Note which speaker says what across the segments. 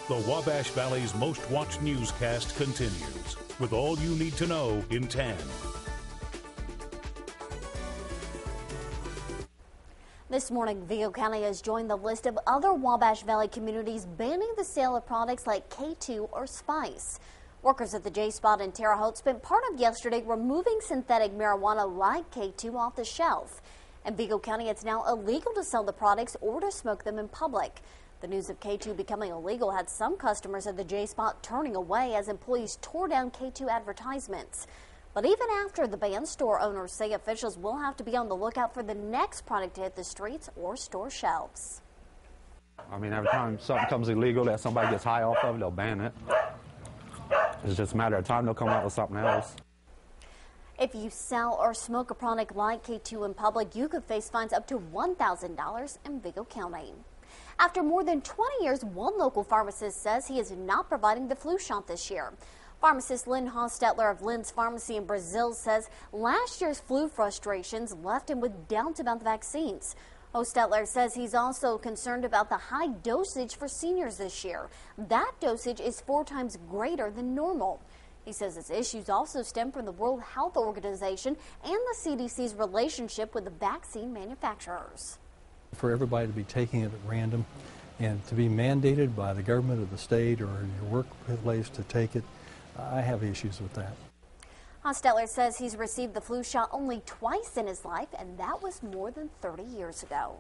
Speaker 1: The Wabash Valley's most watched newscast continues with all you need to know in 10.
Speaker 2: This morning, Vigo County has joined the list of other Wabash Valley communities banning the sale of products like K2 or Spice. Workers at the J-Spot in Terre Haute spent part of yesterday removing synthetic marijuana like K2 off the shelf. In Vigo County, it's now illegal to sell the products or to smoke them in public. The news of K2 becoming illegal had some customers at the J-Spot turning away as employees tore down K2 advertisements. But even after the ban, store owners say officials will have to be on the lookout for the next product to hit the streets or store shelves.
Speaker 3: I mean, every time something comes illegal that somebody gets high off of, they'll ban it. It's just a matter of time they'll come out with something else.
Speaker 2: If you sell or smoke a product like K2 in public, you could face fines up to $1,000 in Vigo County. After more than 20 years, one local pharmacist says he is not providing the flu shot this year. Pharmacist Lynn Hostetler of Lynn's Pharmacy in Brazil says last year's flu frustrations left him with doubts about the vaccines. Hostetler says he's also concerned about the high dosage for seniors this year. That dosage is 4 times greater than normal. He says his issues also stem from the World Health Organization and the CDC's relationship with the vaccine manufacturers.
Speaker 4: For everybody to be taking it at random and to be mandated by the government or the state or your workplace to take it, I have issues with that.
Speaker 2: Hostetler says he's received the flu shot only twice in his life, and that was more than 30 years ago.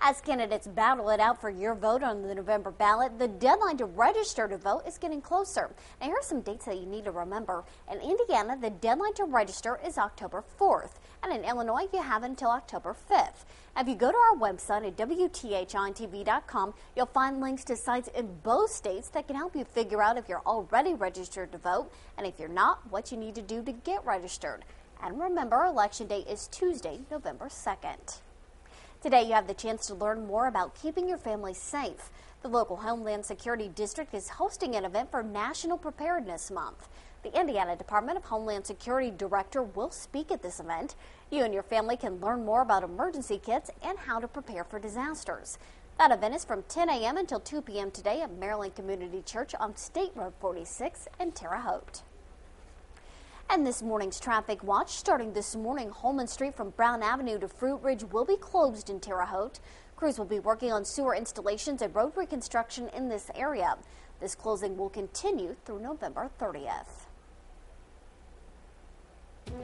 Speaker 2: As candidates battle it out for your vote on the November ballot, the deadline to register to vote is getting closer. Now, here are some dates that you need to remember. In Indiana, the deadline to register is October 4th, and in Illinois, you have until October 5th. If you go to our website at WTHI-TV.com, you'll find links to sites in both states that can help you figure out if you're already registered to vote, and if you're not, what you need to do to get registered. And remember, Election Day is Tuesday, November 2nd. Today, you have the chance to learn more about keeping your family safe. The local Homeland Security District is hosting an event for National Preparedness Month. The Indiana Department of Homeland Security Director will speak at this event. You and your family can learn more about emergency kits and how to prepare for disasters. That event is from 10 a.m. until 2 p.m. today at Maryland Community Church on State Road 46 in Terre Haute. And this morning's traffic watch, starting this morning, Holman Street from Brown Avenue to Fruit Ridge will be closed in Terre Haute. Crews will be working on sewer installations and road reconstruction in this area. This closing will continue through November 30th.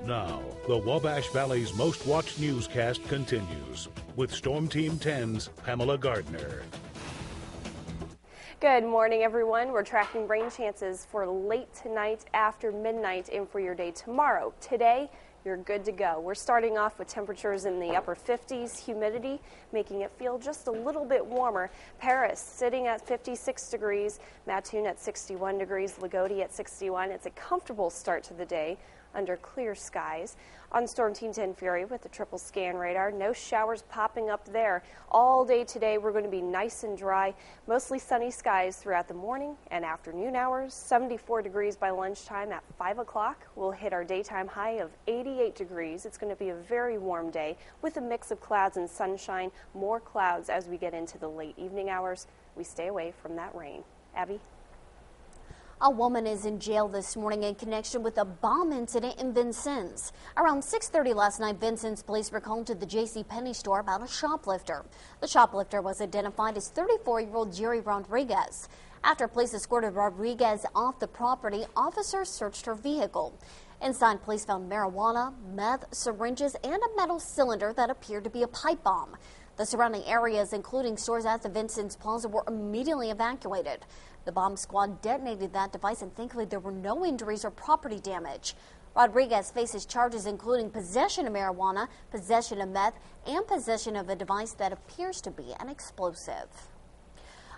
Speaker 1: Now, the Wabash Valley's most watched newscast continues with Storm Team 10's Pamela Gardner.
Speaker 5: Good morning, everyone. We're tracking rain chances for late tonight, after midnight, and for your day tomorrow. Today, you're good to go. We're starting off with temperatures in the upper 50s, humidity making it feel just a little bit warmer. Paris sitting at 56 degrees, Mattoon at 61 degrees, Lagodi at 61. It's a comfortable start to the day under clear skies. On Storm Team 10 Fury with the triple scan radar, no showers popping up there. All day today we're going to be nice and dry, mostly sunny skies throughout the morning and afternoon hours. 74 degrees by lunchtime. At 5 o'clock we'll hit our daytime high of 88 degrees. It's going to be a very warm day with a mix of clouds and sunshine. More clouds as we get into the late evening hours. We stay away from that rain. Abby?
Speaker 2: A woman is in jail this morning in connection with a bomb incident in Vincennes. Around 6:30 last night, Vincennes police were called to the JCPenney store about a shoplifter. The shoplifter was identified as 34-year-old Jerry Rodriguez. After police escorted Rodriguez off the property, officers searched her vehicle. Inside, police found marijuana, meth, syringes, and a metal cylinder that appeared to be a pipe bomb. The surrounding areas, including stores at the Vincennes Plaza, were immediately evacuated. The bomb squad detonated that device, and thankfully there were no injuries or property damage. Rodriguez faces charges including possession of marijuana, possession of meth, and possession of a device that appears to be an explosive.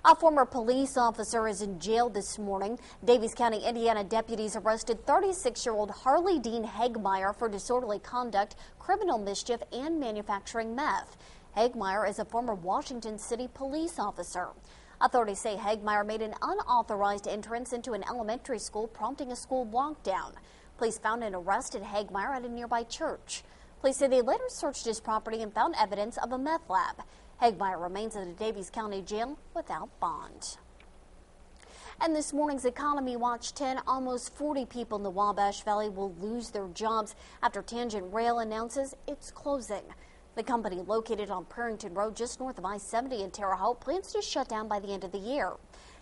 Speaker 2: A former police officer is in jail this morning. Daviess County, Indiana deputies arrested 36-year-old Harley Dean Hegmeyer for disorderly conduct, criminal mischief, and manufacturing meth. Hegmeyer is a former Washington City police officer. Authorities say Hegmeyer made an unauthorized entrance into an elementary school, prompting a school lockdown. Police found and arrested Hegmeyer at a nearby church. Police say they later searched his property and found evidence of a meth lab. Hegmeyer remains in the Daviess County jail without bond. And this morning's Economy Watch 10, almost 40 people in the Wabash Valley will lose their jobs after Tangent Rail announces it's closing. The company, located on Purrington Road just north of I-70 in Terre Haute, plans to shut down by the end of the year.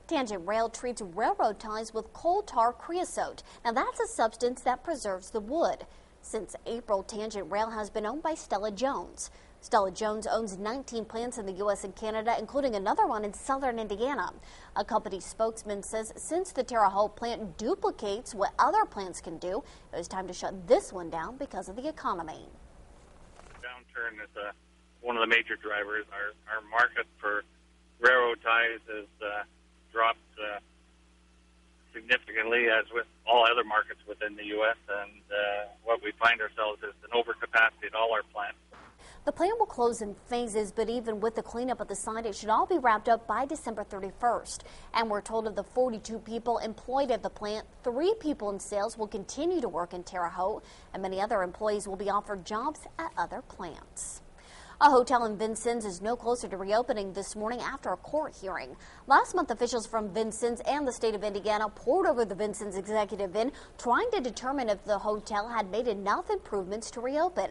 Speaker 2: Tangent Rail treats railroad ties with coal tar creosote. Now that's a substance that preserves the wood. Since April, Tangent Rail has been owned by Stella Jones. Stella Jones owns 19 plants in the U.S. and Canada, including another one in southern Indiana. A company spokesman says since the Terre Haute plant duplicates what other plants can do, it was time to shut this one down because of the economy.
Speaker 6: Downturn is one of the major drivers. Our market for railroad ties has dropped significantly, as with all other markets within the U.S., and what we find ourselves is an overcapacity at all our plants.
Speaker 2: The plant will close in phases, but even with the cleanup of the site, it should all be wrapped up by December 31st. And we're told of the 42 people employed at the plant, 3 people in sales will continue to work in Terre Haute, and many other employees will be offered jobs at other plants. A hotel in Vincennes is no closer to reopening this morning after a court hearing. Last month, officials from Vincennes and the state of Indiana poured over the Vincennes Executive Inn, trying to determine if the hotel had made enough improvements to reopen.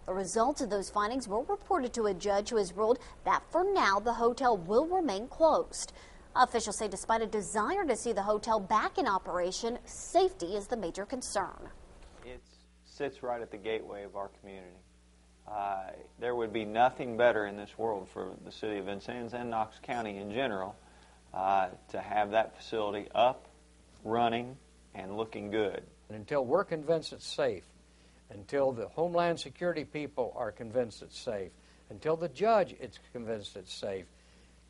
Speaker 2: The results of those findings were reported to a judge who has ruled that for now the hotel will remain closed. Officials say despite a desire to see the hotel back in operation, safety is the major concern.
Speaker 7: It sits right at the gateway of our community. There would be nothing better in this world for the city of Vincennes and Knox County in general to have that facility up, running, and looking good.
Speaker 8: Until we're convinced it's safe, until the Homeland Security people are convinced it's safe, until the judge is convinced it's safe,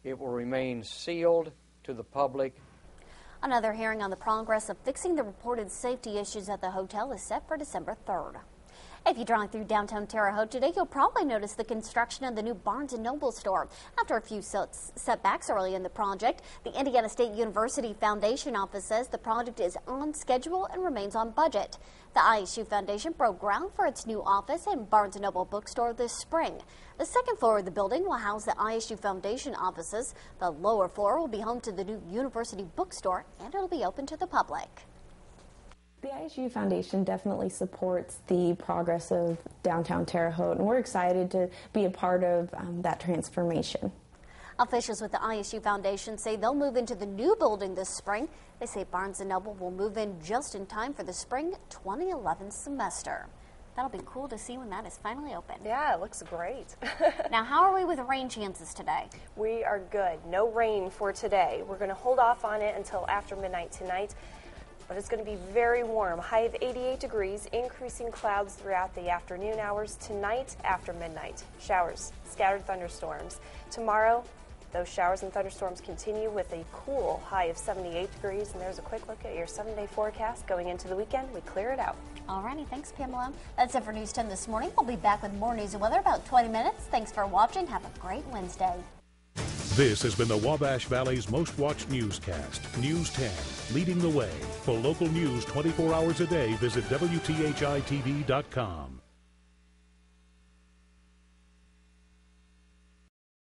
Speaker 8: it will remain sealed to the public.
Speaker 2: Another hearing on the progress of fixing the reported safety issues at the hotel is set for December 3rd. If you drive through downtown Terre Haute today, you'll probably notice the construction of the new Barnes & Noble store. After a few setbacks early in the project, the Indiana State University Foundation office says the project is on schedule and remains on budget. The ISU Foundation broke ground for its new office and Barnes & Noble bookstore this spring. The second floor of the building will house the ISU Foundation offices. The lower floor will be home to the new university bookstore, and it'll be open to the public.
Speaker 9: The ISU Foundation definitely supports the progress of downtown Terre Haute, and we're excited to be a part of that transformation.
Speaker 2: Officials with the ISU Foundation say they'll move into the new building this spring. They say Barnes & Noble will move in just in time for the spring 2011 semester. That'll be cool to see when that is finally open.
Speaker 5: Yeah, it looks great.
Speaker 2: Now, how are we with the rain chances today?
Speaker 5: We are good. No rain for today. We're going to hold off on it until after midnight tonight. But it's going to be very warm, high of 88 degrees, increasing clouds throughout the afternoon hours. Tonight, after midnight, showers, scattered thunderstorms. Tomorrow, those showers and thunderstorms continue with a cool high of 78 degrees. And there's a quick look at your 7-day forecast. Going into the weekend, we clear it out.
Speaker 2: Alrighty, thanks, Pamela. That's it for News 10 this morning. We'll be back with more news and weather about 20 minutes. Thanks for watching. Have a great Wednesday.
Speaker 1: This has been the Wabash Valley's most watched newscast, News 10, leading the way. For local news 24 hours a day, visit WTHI-TV.com.